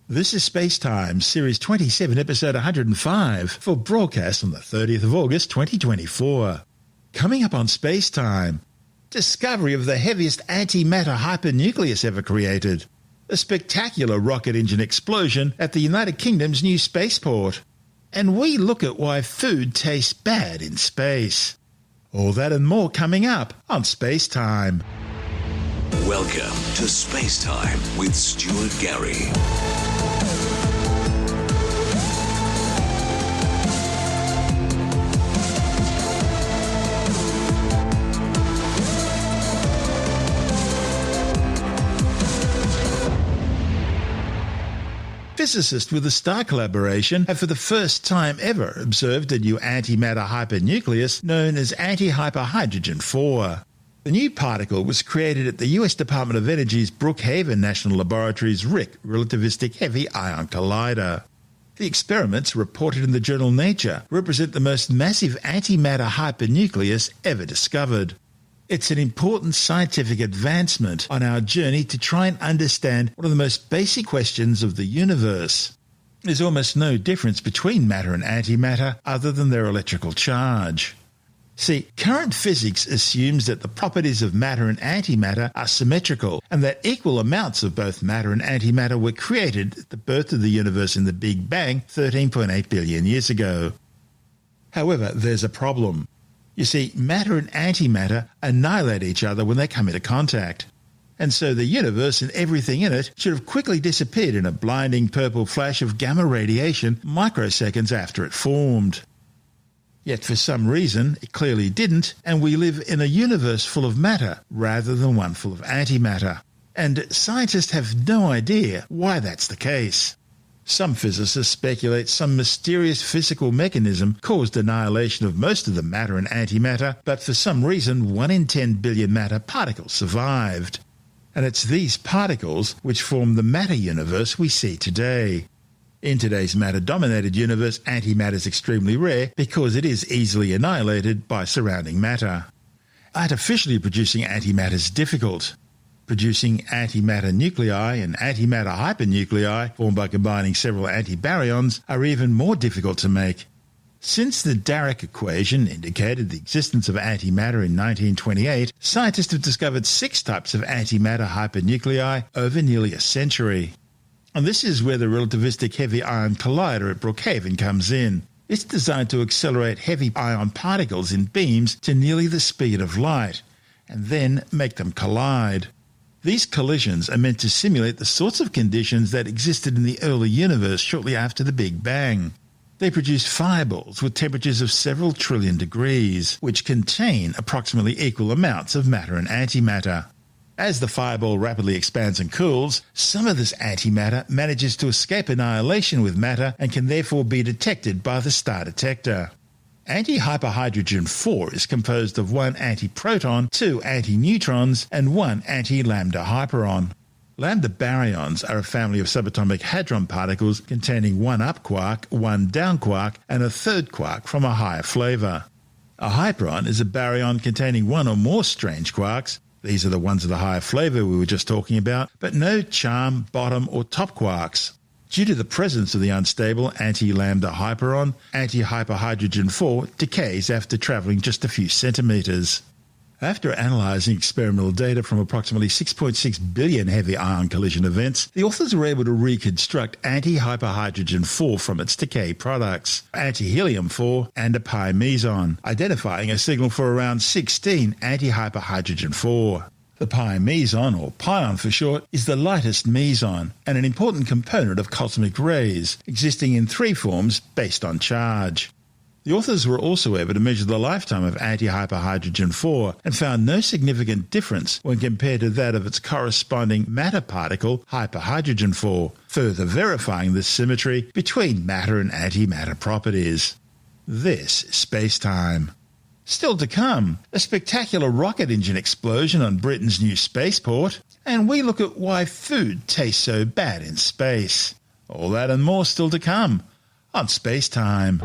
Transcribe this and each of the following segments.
This is SpaceTime, Series 27, Episode 105, for broadcast on the 30th of August 2024. Coming up on SpaceTime, discovery of the heaviest antimatter hypernucleus ever created, a spectacular rocket engine explosion at the United Kingdom's new spaceport, and we look at why food tastes bad in space. All that and more coming up on SpaceTime. Welcome to SpaceTime with Stuart Gary. Physicists with the STAR collaboration have for the first time ever observed a new antimatter hypernucleus known as anti-hyperhydrogen 4. The new particle was created at the US Department of Energy's Brookhaven National Laboratory's RHIC relativistic heavy ion collider. The experiments, reported in the journal Nature, represent the most massive antimatter hypernucleus ever discovered. It's an important scientific advancement on our journey to try and understand one of the most basic questions of the universe. There's almost no difference between matter and antimatter other than their electrical charge. See, current physics assumes that the properties of matter and antimatter are symmetrical and that equal amounts of both matter and antimatter were created at the birth of the universe in the Big Bang 13.8 billion years ago. However, there's a problem. You see, matter and antimatter annihilate each other when they come into contact. And so the universe and everything in it should have quickly disappeared in a blinding purple flash of gamma radiation microseconds after it formed. Yet for some reason, it clearly didn't, and we live in a universe full of matter rather than one full of antimatter. And scientists have no idea why that's the case. Some physicists speculate some mysterious physical mechanism caused annihilation of most of the matter and antimatter, but for some reason 1 in 10 billion matter particles survived. And it's these particles which form the matter universe we see today. In today's matter-dominated universe, antimatter is extremely rare because it is easily annihilated by surrounding matter. Artificially producing antimatter is difficult. Producing antimatter nuclei and antimatter hypernuclei, formed by combining several antibaryons, are even more difficult to make. Since the Dirac equation indicated the existence of antimatter in 1928, scientists have discovered 6 types of antimatter hypernuclei over nearly a century. And this is where the relativistic heavy ion collider at Brookhaven comes in. It's designed to accelerate heavy ion particles in beams to nearly the speed of light, and then make them collide. These collisions are meant to simulate the sorts of conditions that existed in the early universe shortly after the Big Bang. They produce fireballs with temperatures of several trillion degrees, which contain approximately equal amounts of matter and antimatter. As the fireball rapidly expands and cools, some of this antimatter manages to escape annihilation with matter and can therefore be detected by the star detector. Anti-hyperhydrogen 4 is composed of 1 antiproton, 2 antineutrons, and 1 anti-lambda hyperon. Lambda baryons are a family of subatomic hadron particles containing 1 up quark, 1 down quark, and a third quark from a higher flavor. A hyperon is a baryon containing 1 or more strange quarks. These are the ones of the higher flavor we were just talking about, but no charm, bottom, or top quarks. Due to the presence of the unstable anti-lambda hyperon, anti-hyperhydrogen 4 decays after travelling just a few centimetres. After analysing experimental data from approximately 6.6 billion heavy ion collision events, the authors were able to reconstruct anti-hyperhydrogen 4 from its decay products, anti-helium 4 and a pi meson, identifying a signal for around 16 anti-hyperhydrogen 4. The pi meson, or pion for short, is the lightest meson and an important component of cosmic rays, existing in 3 forms based on charge. The authors were also able to measure the lifetime of anti-hyperhydrogen 4 and found no significant difference when compared to that of its corresponding matter particle, hyperhydrogen 4, further verifying the symmetry between matter and antimatter properties. This is SpaceTime. Still to come, a spectacular rocket engine explosion on Britain's new spaceport, and we look at why food tastes so bad in space. All that and more still to come on SpaceTime.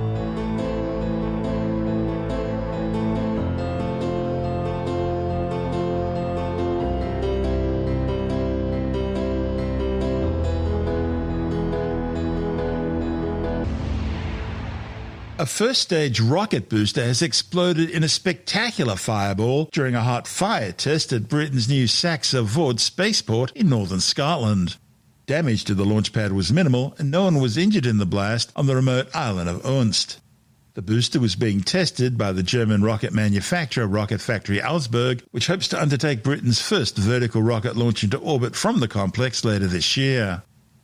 A first-stage rocket booster has exploded in a spectacular fireball during a hot fire test at Britain's new Saxe-Vord spaceport in northern Scotland. Damage to the launch pad was minimal and no one was injured in the blast on the remote island of Unst. The booster was being tested by the German rocket manufacturer Rocket Factory Augsburg, which hopes to undertake Britain's first vertical rocket launch into orbit from the complex later this year.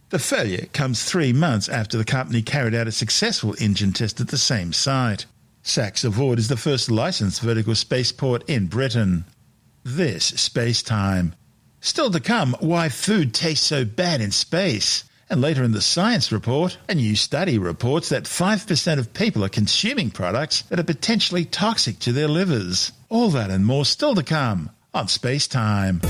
The failure comes 3 months after the company carried out a successful engine test at the same site. Saxe-Vord is the first licensed vertical spaceport in Britain. This SpaceTime. Still to come, why food tastes so bad in space. And later in the science report, a new study reports that 5% of people are consuming products that are potentially toxic to their livers. All that and more still to come on SpaceTime.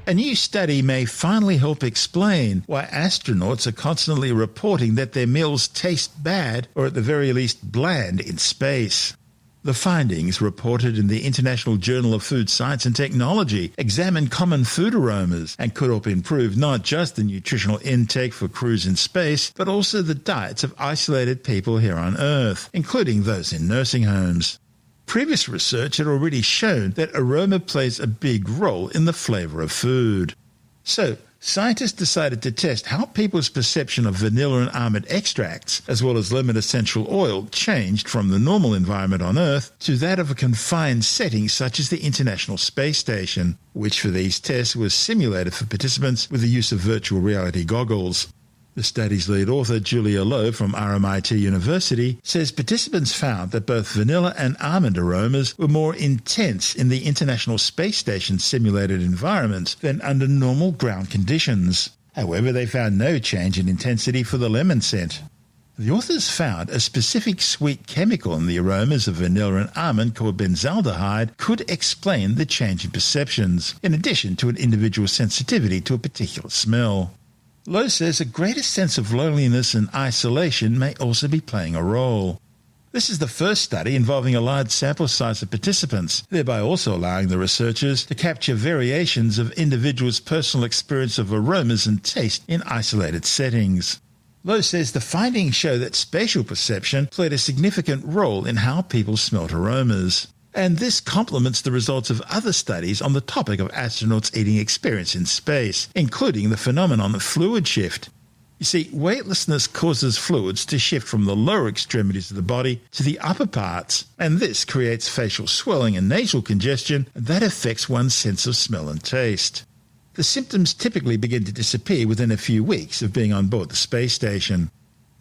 A new study may finally help explain why astronauts are constantly reporting that their meals taste bad or at the very least bland in space. The findings, reported in the International Journal of Food Science and Technology, examine common food aromas and could help improve not just the nutritional intake for crews in space, but also the diets of isolated people here on Earth, including those in nursing homes. Previous research had already shown that aroma plays a big role in the flavour of food. So, scientists decided to test how people's perception of vanilla and almond extracts, as well as lemon essential oil, changed from the normal environment on Earth to that of a confined setting such as the International Space Station, which for these tests was simulated for participants with the use of virtual reality goggles. The study's lead author, Julia Lowe from RMIT University, says participants found that both vanilla and almond aromas were more intense in the International Space Station simulated environment than under normal ground conditions. However, they found no change in intensity for the lemon scent. The authors found a specific sweet chemical in the aromas of vanilla and almond called benzaldehyde could explain the change in perceptions, in addition to an individual's sensitivity to a particular smell. Lowe says a greater sense of loneliness and isolation may also be playing a role. This is the first study involving a large sample size of participants, thereby also allowing the researchers to capture variations of individuals' personal experience of aromas and taste in isolated settings. Lowe says the findings show that spatial perception played a significant role in how people smelt aromas. And this complements the results of other studies on the topic of astronauts' eating experience in space, including the phenomenon of fluid shift. You see, weightlessness causes fluids to shift from the lower extremities of the body to the upper parts, and this creates facial swelling and nasal congestion that affects one's sense of smell and taste. The symptoms typically begin to disappear within a few weeks of being on board the space station.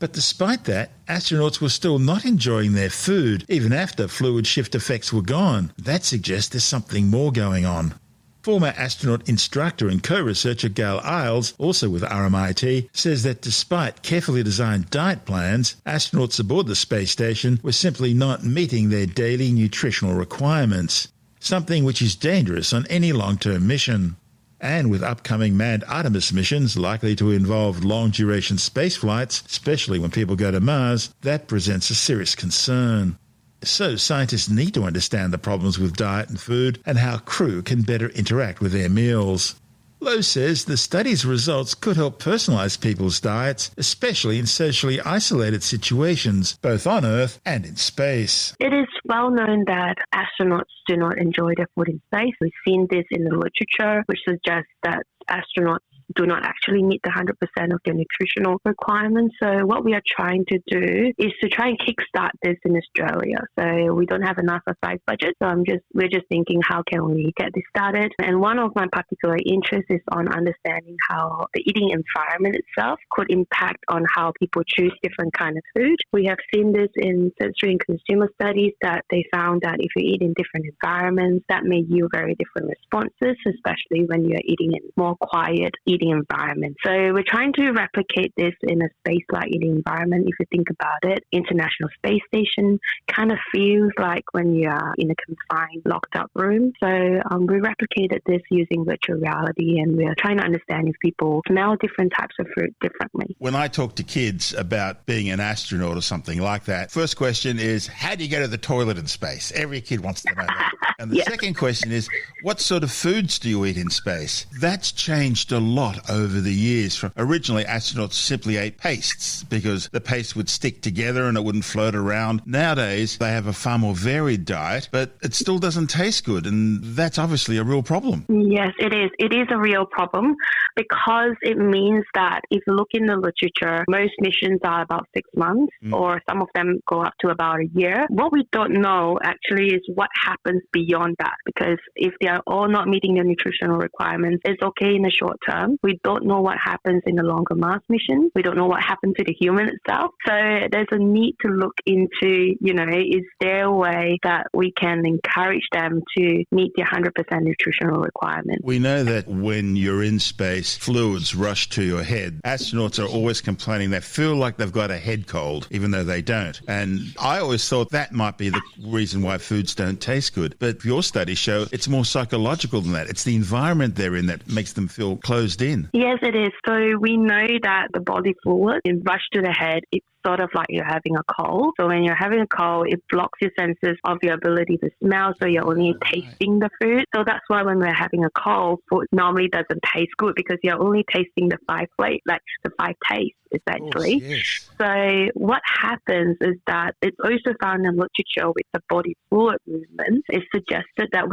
But despite that, astronauts were still not enjoying their food, even after fluid shift effects were gone. That suggests there's something more going on. Former astronaut instructor and co-researcher Gail Isles, also with RMIT, says that despite carefully designed diet plans, astronauts aboard the space station were simply not meeting their daily nutritional requirements, something which is dangerous on any long-term mission. And with upcoming manned Artemis missions likely to involve long-duration space flights, especially when people go to Mars, that presents a serious concern. So scientists need to understand the problems with diet and food and how crew can better interact with their meals. Lowe says the study's results could help personalize people's diets, especially in socially isolated situations, both on Earth and in space. It is well known that astronauts do not enjoy their food in space. We've seen this in the literature, which suggests that astronauts do not actually meet the 100% of their nutritional requirements. So what we are trying to do is to try and kickstart this in Australia. So we don't have enough of a budget. So we're just thinking, how can we get this started? And one of my particular interests is on understanding how the eating environment itself could impact on how people choose different kind of food. We have seen this in sensory and consumer studies that they found that if you eat in different environments, that may yield very different responses, especially when you're eating in more quiet, eating environment. So we're trying to replicate this in a space-like eating environment. If you think about it, International Space Station kind of feels like when you are in a confined, locked-up room. So we replicated this using virtual reality, and we're trying to understand if people smell different types of fruit differently. When I talk to kids about being an astronaut or something like that, first question is, how do you go to the toilet in space? Every kid wants to know that. And the second question is, what sort of foods do you eat in space? That's changed a lot over the years. From originally, astronauts simply ate pastes because the paste would stick together and it wouldn't float around. Nowadays, they have a far more varied diet, but it still doesn't taste good, and that's obviously a real problem. Yes, it is. It is a real problem because it means that if you look in the literature, most missions are about 6 months, or some of them go up to about a year. What we don't know actually is what happens beyond that, because if they are all not meeting the nutritional requirements, it's okay in the short term. We don't know what happens in the longer Mars mission. We don't know what happens to the human itself. So there's a need to look into, is there a way that we can encourage them to meet the 100% nutritional requirement? We know that when you're in space, fluids rush to your head. Astronauts are always complaining they feel like they've got a head cold, even though they don't. And I always thought that might be the reason why foods don't taste good. But your studies show it's more psychological than that. It's the environment they're in that makes them feel closed in. Yes, it is. So we know that the body fluid, it rushes to the head. It's sort of like you're having a cold. So when you're having a cold, it blocks your senses of your ability to smell, so you're only tasting the food. So that's why when we're having a cold, food normally doesn't taste good because you're only tasting the 5 flavors, like the 5 tastes, essentially. Yes. So what happens is that it's also found in literature with the body fluid movement. It's suggested that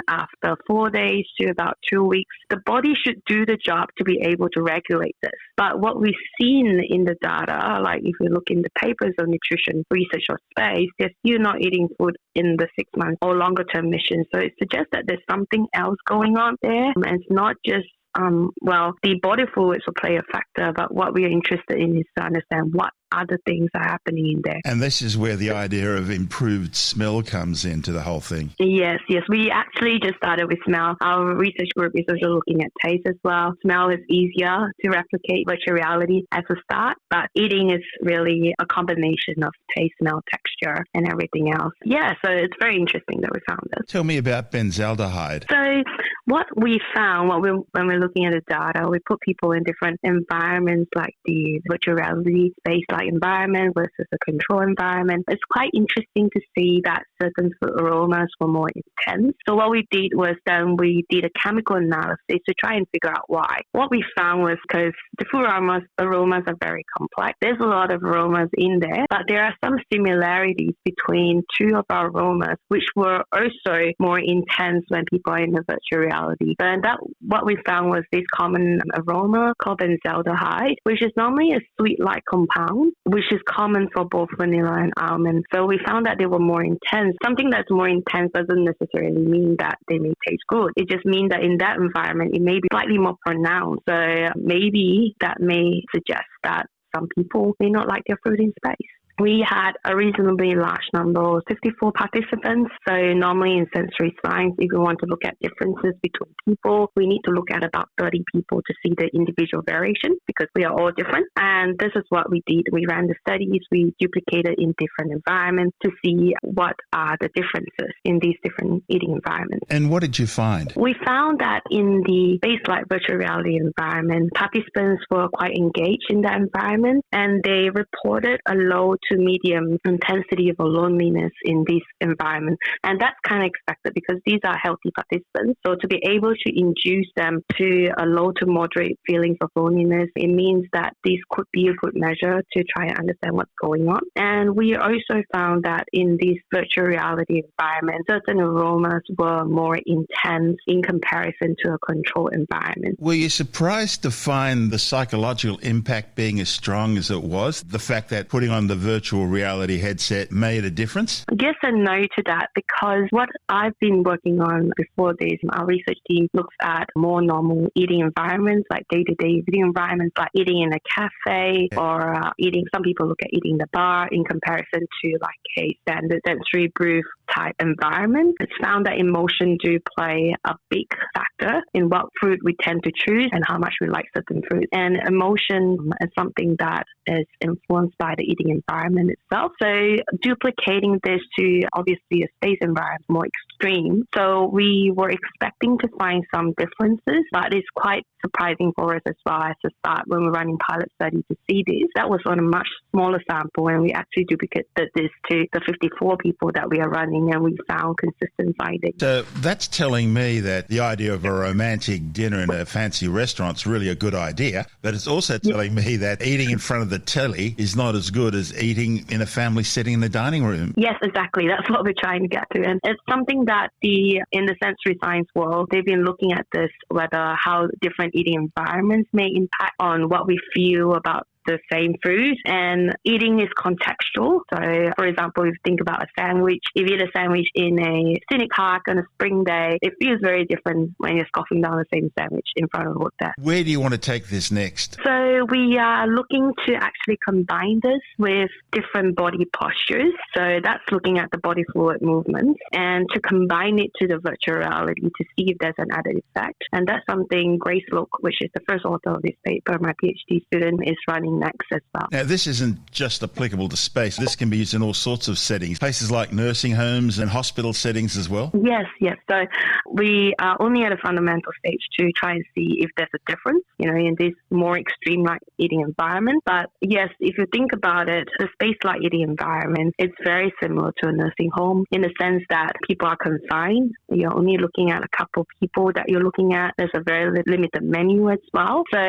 after 4 days to about 2 weeks, the body should do the job to be able to regulate this. But what we've seen in the data, like if we look in the papers on nutrition research or space, they're still not eating food in the 6 months or longer term mission. So it suggests that there's something else going on there. And it's not just the body fluids will play a factor, but what we are interested in is to understand what other things are happening in there. And this is where the idea of improved smell comes into the whole thing. Yes. We actually just started with smell. Our research group is also looking at taste as well. Smell is easier to replicate virtual reality as a start, but eating is really a combination of taste, smell, texture, and everything else. Yeah, so it's very interesting that we found this. Tell me about benzaldehyde. So what we found when we're looking at the data, we put people in different environments like the virtual reality space-like environment versus a control environment. It's quite interesting to see that certain food aromas were more intense. So what we did was then we did a chemical analysis to try and figure out why. What we found was because the food aromas are very complex. There's a lot of aromas in there, but there are some similarities between two of our aromas, which were also more intense when people are in the virtual reality. And what we found was this common aroma called benzaldehyde, which is normally a sweet-like compound, which is common for both vanilla and almond. So we found that they were more intense. Something that's more intense doesn't necessarily mean that they may taste good. It just means that in that environment, it may be slightly more pronounced. So maybe that may suggest that some people may not like their food in space. We had a reasonably large number, 54 participants. So normally in sensory science, if we want to look at differences between people, we need to look at about 30 people to see the individual variation because we are all different. And this is what we did. We ran the studies. We duplicated in different environments to see what are the differences in these different eating environments. And what did you find? We found that in the space-like virtual reality environment, participants were quite engaged in that environment, and they reported a low to medium intensity of loneliness in this environment. And that's kind of expected because these are healthy participants. So to be able to induce them to a low to moderate feelings of loneliness, it means that this could be a good measure to try and understand what's going on. And we also found that in this virtual reality environment, certain aromas were more intense in comparison to a controlled environment. Were you surprised to find the psychological impact being as strong as it was? The fact that putting on the virtual reality headset made a difference? Yes and no to that, because what I've been working on before this, our research team looks at more normal eating environments, like day-to-day eating environments, like eating in a cafe or eating, some people look at eating in the bar in comparison to like a standard sensory booth type environment, it's found that emotion do play a big factor in what food we tend to choose and how much we like certain food. And emotion is something that is influenced by the eating environment itself. So duplicating this to obviously a space environment is more extreme. So we were expecting to find some differences, but it's quite surprising for us as well as a start when we're running pilot studies to see this. That was on a much smaller sample, and we actually duplicated this to the 54 people that we are running, and we found consistent findings. So that's telling me that the idea of a romantic dinner in a fancy restaurant is really a good idea, but it's also telling me that eating in front of the telly is not as good as eating in a family setting in the dining room. Yes, exactly. That's what we're trying to get to. And it's something that in the sensory science world, they've been looking at this, whether how different eating environments may impact on what we feel about the same food, and eating is contextual. So, for example, if you think about a sandwich, if you eat a sandwich in a scenic park on a spring day, it feels very different when you're scoffing down the same sandwich in front of a wood desk. Where do you want to take this next? So we are looking to actually combine this with different body postures. So that's looking at the body fluid movements and to combine it to the virtual reality to see if there's an added effect. And that's something Grace Lowe, which is the first author of this paper, my PhD student, is running next as well. Now, this isn't just applicable to space. This can be used in all sorts of settings, places like nursing homes and hospital settings as well. Yes. So we are only at a fundamental stage to try and see if there's a difference, in this more extreme light eating environment. But yes, if you think about it, the space light eating environment is very similar to a nursing home in the sense that people are confined. You're only looking at a couple of people that you're looking at. There's a very limited menu as well. So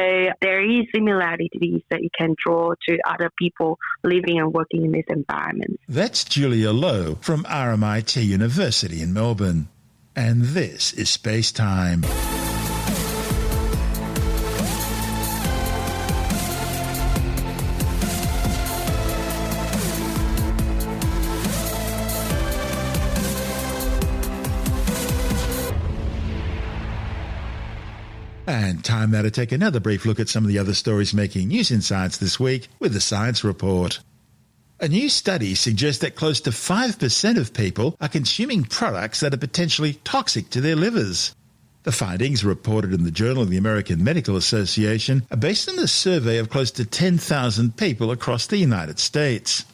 there is similarities that you can draw to other people living and working in this environment. That's Julia Lowe from RMIT University in Melbourne. And this is SpaceTime. And time now to take another brief look at some of the other stories making news in science this week with the Science Report. A new study suggests that close to 5% of people are consuming products that are potentially toxic to their livers. The findings, reported in the Journal of the American Medical Association, are based on a survey of close to 10,000 people across the United States.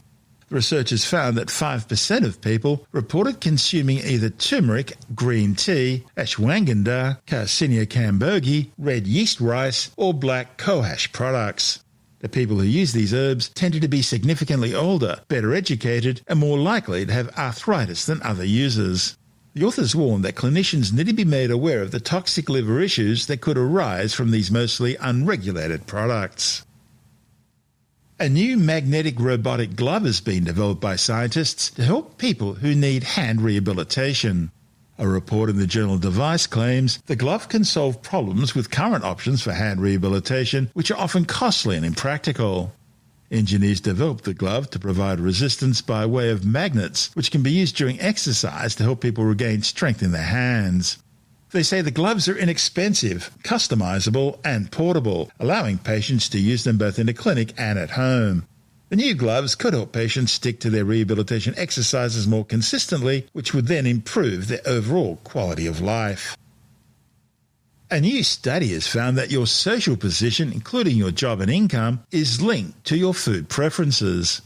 The researchers found that 5% of people reported consuming either turmeric, green tea, ashwagandha, Garcinia cambogi, red yeast rice, or black cohosh products. The people who use these herbs tended to be significantly older, better educated, and more likely to have arthritis than other users. The authors warned that clinicians need to be made aware of the toxic liver issues that could arise from these mostly unregulated products. A new magnetic robotic glove has been developed by scientists to help people who need hand rehabilitation. A report in the journal Device claims the glove can solve problems with current options for hand rehabilitation, which are often costly and impractical. Engineers developed the glove to provide resistance by way of magnets, which can be used during exercise to help people regain strength in their hands. They say the gloves are inexpensive, customizable, and portable, allowing patients to use them both in a clinic and at home. The new gloves could help patients stick to their rehabilitation exercises more consistently, which would then improve their overall quality of life. A new study has found that your social position, including your job and income, is linked to your food preferences.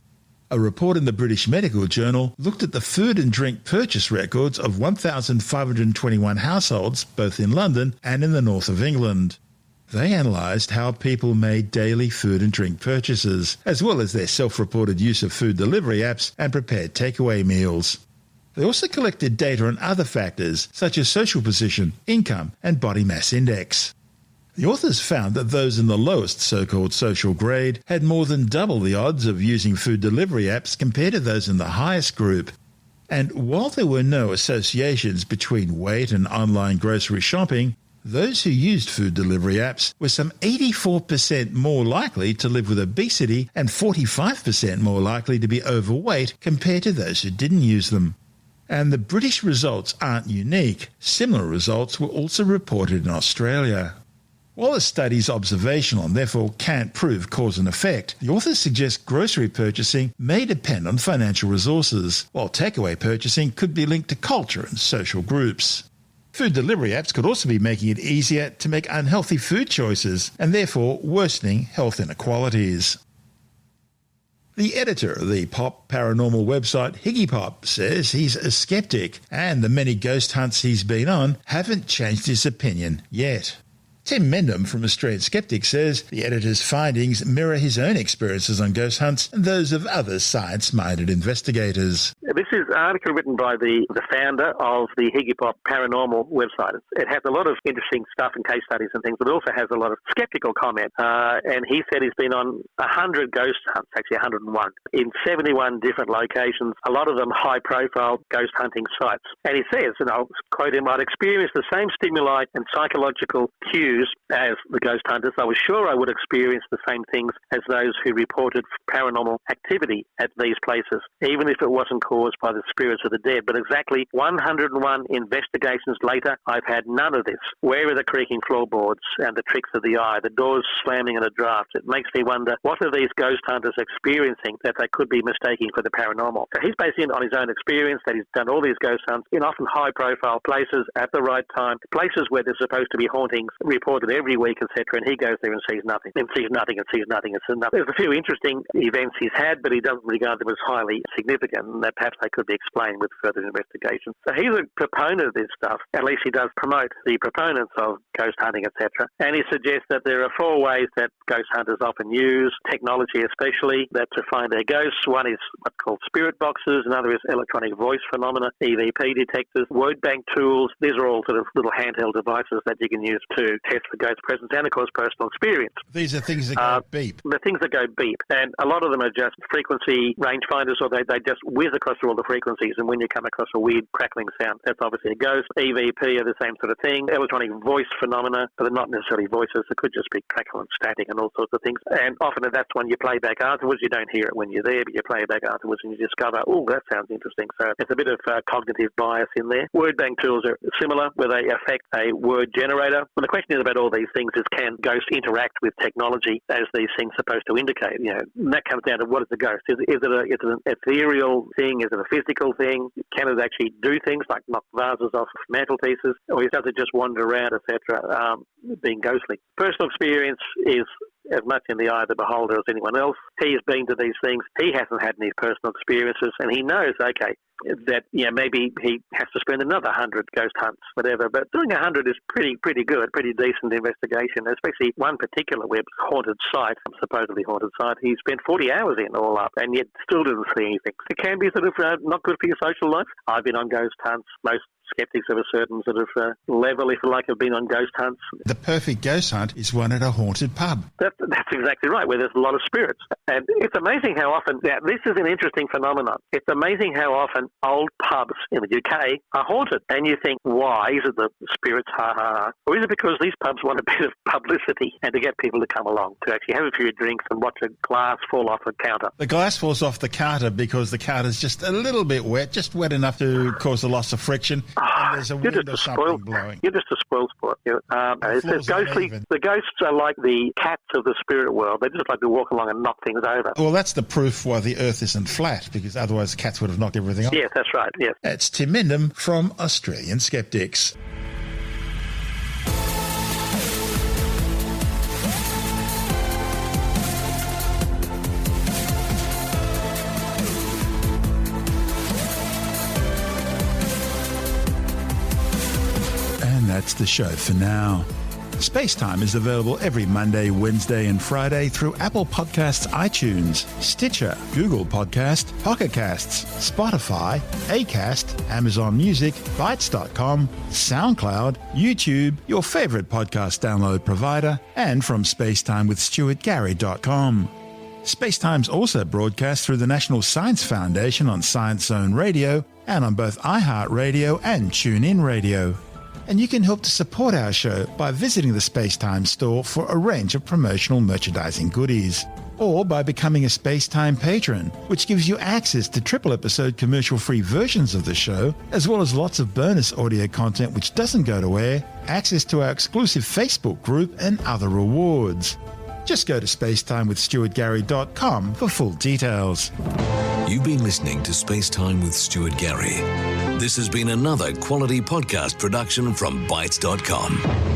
A report in the British Medical Journal looked at the food and drink purchase records of 1,521 households, both in London and in the north of England. They analysed how people made daily food and drink purchases, as well as their self-reported use of food delivery apps and prepared takeaway meals. They also collected data on other factors, such as social position, income, and body mass index. The authors found that those in the lowest so-called social grade had more than double the odds of using food delivery apps compared to those in the highest group. And while there were no associations between weight and online grocery shopping, those who used food delivery apps were some 84% more likely to live with obesity and 45% more likely to be overweight compared to those who didn't use them. And the British results aren't unique. Similar results were also reported in Australia. While the study is observational and therefore can't prove cause and effect, the authors suggest grocery purchasing may depend on financial resources, while takeaway purchasing could be linked to culture and social groups. Food delivery apps could also be making it easier to make unhealthy food choices and therefore worsening health inequalities. The editor of the pop paranormal website Higgypop says he's a skeptic and the many ghost hunts he's been on haven't changed his opinion yet. Tim Mendham from Australian Skeptic says the editor's findings mirror his own experiences on ghost hunts and those of other science-minded investigators. This is an article written by the founder of the Higgypop paranormal website. It has a lot of interesting stuff and case studies and things, but it also has a lot of skeptical comments. And he said he's been on 100 ghost hunts, actually 101, in 71 different locations, a lot of them high-profile ghost hunting sites. And he says, and I'll quote him, "I'd experienced the same stimuli and psychological cues as the ghost hunters. I was sure I would experience the same things as those who reported paranormal activity at these places, even if it wasn't caused by the spirits of the dead. But exactly 101 investigations later, I've had none of this. Where are the creaking floorboards and the tricks of the eye, the doors slamming in a draft? It makes me wonder, what are these ghost hunters experiencing that they could be mistaking for the paranormal?" So he's basing it on his own experience, that he's done all these ghost hunts in often high-profile places at the right time, places where there's supposed to be hauntings reported every week, etc., and he goes there and sees nothing, and sees nothing, and sees nothing, and sees nothing. There's a few interesting events he's had, but he doesn't regard them as highly significant, and that perhaps they could be explained with further investigation. So he's a proponent of this stuff. At least he does promote the proponents of ghost hunting, etc. And he suggests that there are 4 ways that ghost hunters often use, technology especially, that to find their ghosts. One is what's called spirit boxes, another is electronic voice phenomena, EVP detectors, word bank tools. These are all sort of little handheld devices that you can use to test for ghost presence and, of course, personal experience. These are things that go beep. The things that go beep. And a lot of them are just frequency rangefinders, or they just whiz across all the frequencies, and when you come across a weird crackling sound, that's obviously a ghost. EVP are the same sort of thing. Electronic voice phenomena, but they're not necessarily voices. It could just be crackle and static and all sorts of things. And often that's one you play back afterwards. You don't hear it when you're there, but you play it back afterwards and you discover, oh, that sounds interesting. So it's a bit of cognitive bias in there. Word bank tools are similar, where they affect a word generator. And the question is about all these things is, can ghosts interact with technology as these things are supposed to indicate? You know, and that comes down to, what is a ghost? Is it an ethereal thing? Is it a physical thing? Can it actually do things like knock vases off mantelpieces? Or does it just wander around, etc., being ghostly? Personal experience is as much in the eye of the beholder as anyone else. He's been to these things. He hasn't had any personal experiences, and he knows, okay, that maybe he has to spend another 100 ghost hunts, whatever. But doing 100 is pretty good, pretty decent investigation, especially one particular haunted site, supposedly haunted site. He spent 40 hours in all up, and yet still didn't see anything. It can be sort of not good for your social life. I've been on ghost hunts. Most skeptics of a certain sort of level, if you like, have been on ghost hunts. The perfect ghost hunt is one at a haunted pub. That's exactly right, where there's a lot of spirits. And it's amazing how often, this is an interesting phenomenon. It's amazing how often old pubs in the UK are haunted. And you think, why? Is it the spirits, or is it because these pubs want a bit of publicity and to get people to come along, to actually have a few drinks and watch a glass fall off a counter? The glass falls off the counter because the counter's just a little bit wet, just wet enough to cause a loss of friction. And there's a wind or something blowing. You're just a spoil sport. The ghosts are like the cats of the spirit world. They just like to walk along and knock things over. Well, that's the proof why the Earth isn't flat, because otherwise cats would have knocked everything off. Yes, that's right, yes. That's Tim Mendham from Australian Skeptics. That's the show for now. SpaceTime is available every Monday, Wednesday and Friday through Apple Podcasts, iTunes, Stitcher, Google Podcast, Pocket Casts, Spotify, Acast, Amazon Music, Bytes.com, SoundCloud, YouTube, your favourite podcast download provider, and from spacetimewithstuartgary.com. SpaceTime's also broadcast through the National Science Foundation on Science Zone Radio and on both iHeartRadio and TuneIn Radio. And you can help to support our show by visiting the SpaceTime store for a range of promotional merchandising goodies. Or by becoming a SpaceTime patron, which gives you access to triple episode commercial-free versions of the show, as well as lots of bonus audio content which doesn't go to air, access to our exclusive Facebook group, and other rewards. Just go to spacetimewithstuartgary.com for full details. You've been listening to SpaceTime with Stuart Gary. This has been another quality podcast production from Bytes.com.